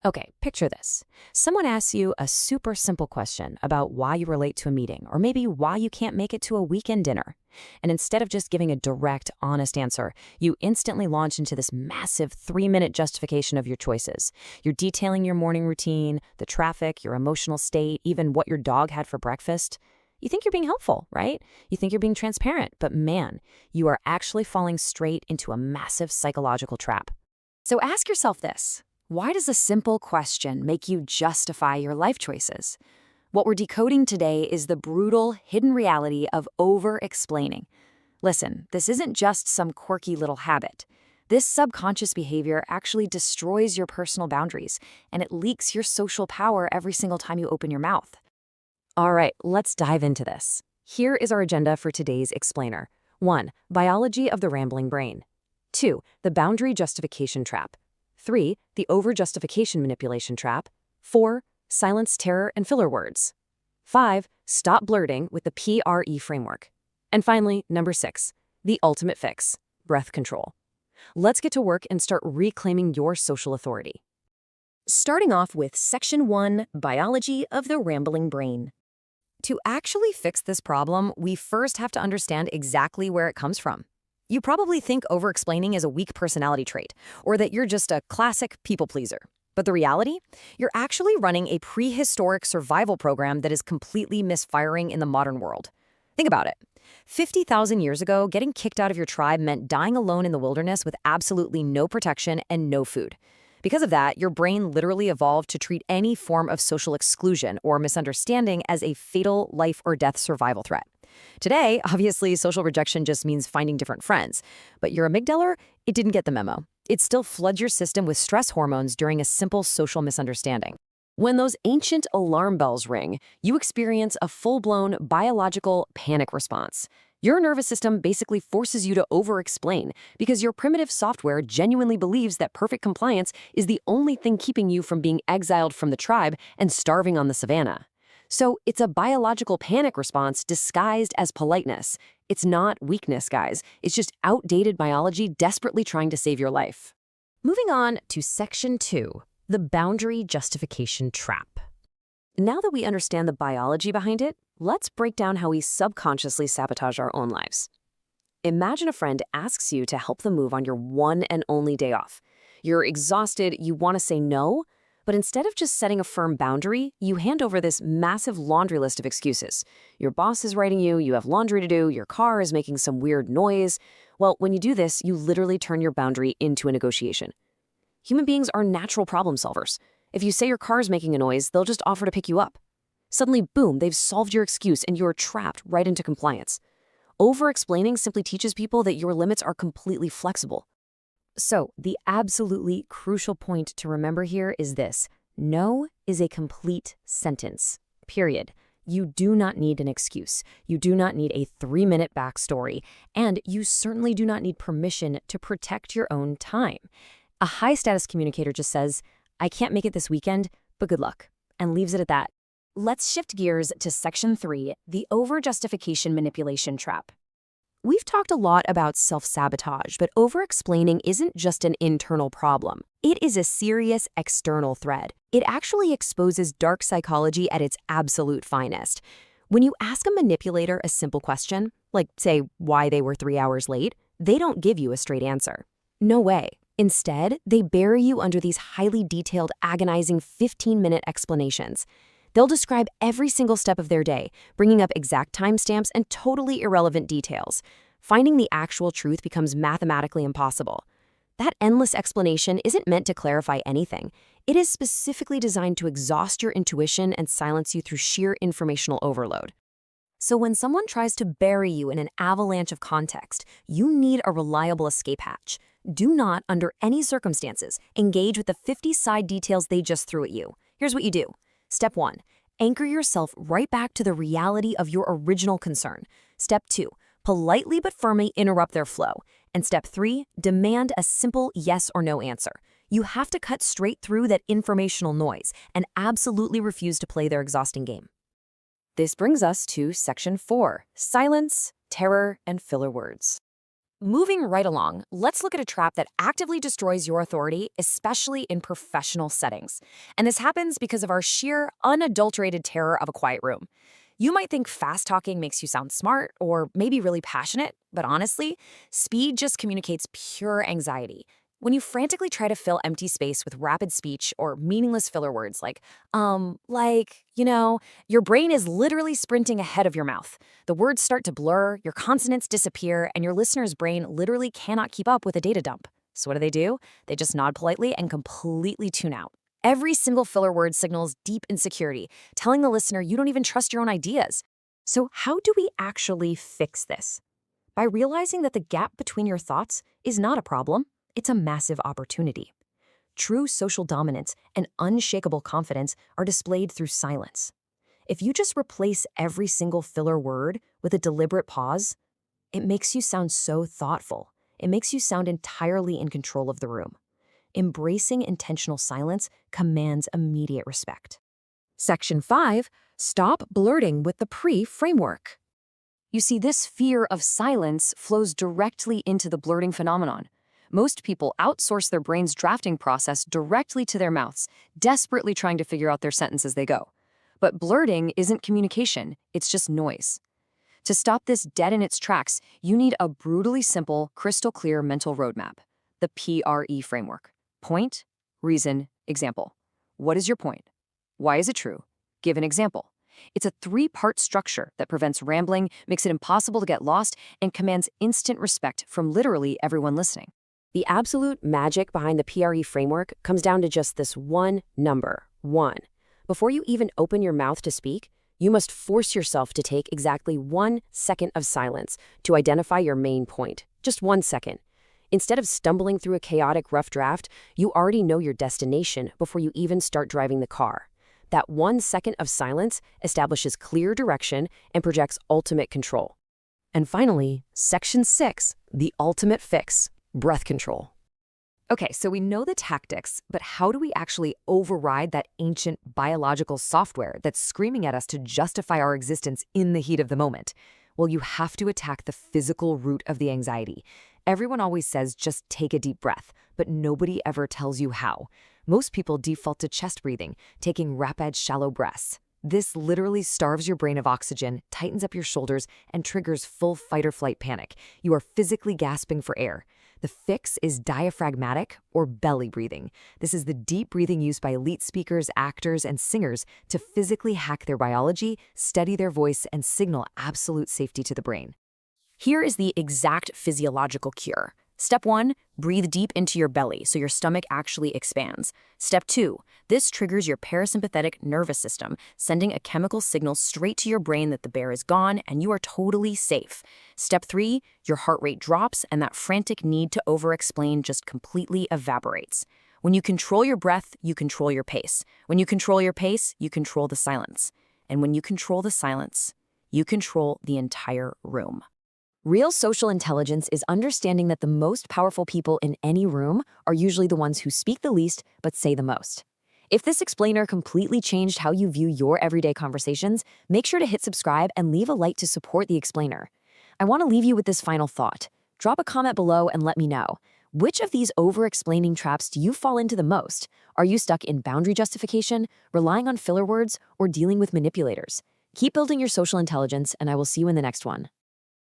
Okay, picture this. Someone asks you a super simple question about why you were late to a meeting, or maybe why you can't make it to a weekend dinner. And instead of just giving a direct, honest answer, you instantly launch into this massive 3-minute justification of your choices. You're detailing your morning routine, the traffic, your emotional state, even what your dog had for breakfast. You think you're being helpful, right? You think you're being transparent, but man, you are actually falling straight into a massive psychological trap. So ask yourself this. Why does a simple question make you justify your life choices? What we're decoding today is the brutal, hidden reality of over-explaining. Listen, this isn't just some quirky little habit. This subconscious behavior actually destroys your personal boundaries, and it leaks your social power every single time you open your mouth. All right, let's dive into this. Here is our agenda for today's explainer. 1. Biology of the rambling brain. 2. The boundary justification trap. 3. The over-justification manipulation trap. 4. Silence, terror, and filler words. 5. Stop blurting with the PRE framework. And finally, number 6. The ultimate fix, breath control. Let's get to work and start reclaiming your social authority. Starting off with Section 1, Biology of the Rambling Brain. To actually fix this problem, we first have to understand exactly where it comes from. You probably think over-explaining is a weak personality trait, or that you're just a classic people pleaser. But the reality? You're actually running a prehistoric survival program that is completely misfiring in the modern world. Think about it. 50,000 years ago, getting kicked out of your tribe meant dying alone in the wilderness with absolutely no protection and no food. Because of that, your brain literally evolved to treat any form of social exclusion or misunderstanding as a fatal life or death survival threat. Today, obviously, social rejection just means finding different friends. But your amygdala, it didn't get the memo. It still floods your system with stress hormones during a simple social misunderstanding. When those ancient alarm bells ring, you experience a full-blown biological panic response. Your nervous system basically forces you to over-explain because your primitive software genuinely believes that perfect compliance is the only thing keeping you from being exiled from the tribe and starving on the savannah. So it's a biological panic response disguised as politeness. It's not weakness, guys. It's just outdated biology desperately trying to save your life. Moving on to Section 2, the boundary justification trap. Now that we understand the biology behind it, let's break down how we subconsciously sabotage our own lives. Imagine a friend asks you to help them move on your one and only day off. You're exhausted, you want to say no, but instead of just setting a firm boundary, you hand over this massive laundry list of excuses. Your boss is writing you, you have laundry to do, your car is making some weird noise. Well, when you do this, you literally turn your boundary into a negotiation. Human beings are natural problem solvers. If you say your car is making a noise, they'll just offer to pick you up. Suddenly, boom, they've solved your excuse and you're trapped right into compliance. Over-explaining simply teaches people that your limits are completely flexible. So, the absolutely crucial point to remember here is this. No is a complete sentence, period. You do not need an excuse. You do not need a 3-minute backstory. And you certainly do not need permission to protect your own time. A high-status communicator just says, I can't make it this weekend, but good luck, and leaves it at that. Let's shift gears to Section 3, the over-justification manipulation trap. We've talked a lot about self-sabotage, but over-explaining isn't just an internal problem. It is a serious external threat. It actually exposes dark psychology at its absolute finest. When you ask a manipulator a simple question, like, say, why they were 3 hours late, they don't give you a straight answer. No way. Instead, they bury you under these highly detailed, agonizing 15-minute explanations. They'll describe every single step of their day, bringing up exact timestamps and totally irrelevant details. Finding the actual truth becomes mathematically impossible. That endless explanation isn't meant to clarify anything. It is specifically designed to exhaust your intuition and silence you through sheer informational overload. So when someone tries to bury you in an avalanche of context, you need a reliable escape hatch. Do not, under any circumstances, engage with the 50 side details they just threw at you. Here's what you do. Step 1. Anchor yourself right back to the reality of your original concern. Step 2. Politely but firmly interrupt their flow. And Step 3. Demand a simple yes or no answer. You have to cut straight through that informational noise and absolutely refuse to play their exhausting game. This brings us to Section 4, Silence, Terror, and Filler Words. moving right along, let's look at a trap that actively destroys your authority, especially in professional settings. And this happens because of our sheer, unadulterated terror of a quiet room. You might think fast talking makes you sound smart or maybe really passionate, but honestly, speed just communicates pure anxiety. When you frantically try to fill empty space with rapid speech or meaningless filler words your brain is literally sprinting ahead of your mouth. The words start to blur, your consonants disappear, and your listener's brain literally cannot keep up with a data dump. So what do? They just nod politely and completely tune out. Every single filler word signals deep insecurity, telling the listener you don't even trust your own ideas. So how do we actually fix this? By realizing that the gap between your thoughts is not a problem, it's a massive opportunity. True social dominance and unshakable confidence are displayed through silence. If you just replace every single filler word with a deliberate pause, it makes you sound so thoughtful. It makes you sound entirely in control of the room. Embracing intentional silence commands immediate respect. Section 5, stop blurting with the pre-framework. You see, this fear of silence flows directly into the blurting phenomenon. Most people outsource their brain's drafting process directly to their mouths, desperately trying to figure out their sentence as they go. But blurting isn't communication, it's just noise. To stop this dead in its tracks, you need a brutally simple, crystal clear mental roadmap, the PRE framework. Point, reason, example. What is your point? Why is it true? Give an example. It's a 3-part structure that prevents rambling, makes it impossible to get lost, and commands instant respect from literally everyone listening. The absolute magic behind the PRE framework comes down to just this one number, 1. Before you even open your mouth to speak, you must force yourself to take exactly 1 second of silence to identify your main point. Just 1 second. Instead of stumbling through a chaotic rough draft, you already know your destination before you even start driving the car. That 1 second of silence establishes clear direction and projects ultimate control. And finally, Section 6, the ultimate fix. Breath control. Okay, so we know the tactics, but how do we actually override that ancient biological software that's screaming at us to justify our existence in the heat of the moment? Well, you have to attack the physical root of the anxiety. Everyone always says just take a deep breath, but nobody ever tells you how. Most people default to chest breathing, taking rapid, shallow breaths. This literally starves your brain of oxygen, tightens up your shoulders, and triggers full fight-or-flight panic. You are physically gasping for air. The fix is diaphragmatic or belly breathing. This is the deep breathing used by elite speakers, actors, and singers to physically hack their biology, steady their voice, and signal absolute safety to the brain. Here is the exact physiological cure. Step 1, breathe deep into your belly so your stomach actually expands. Step 2, this triggers your parasympathetic nervous system, sending a chemical signal straight to your brain that the bear is gone and you are totally safe. Step 3, your heart rate drops and that frantic need to over-explain just completely evaporates. When you control your breath, you control your pace. When you control your pace, you control the silence. And when you control the silence, you control the entire room. Real social intelligence is understanding that the most powerful people in any room are usually the ones who speak the least but say the most. If this explainer completely changed how you view your everyday conversations, make sure to hit subscribe and leave a like to support the explainer. I want to leave you with this final thought. Drop a comment below and let me know. Which of these over-explaining traps do you fall into the most? Are you stuck in boundary justification, relying on filler words, or dealing with manipulators? Keep building your social intelligence, and I will see you in the next one.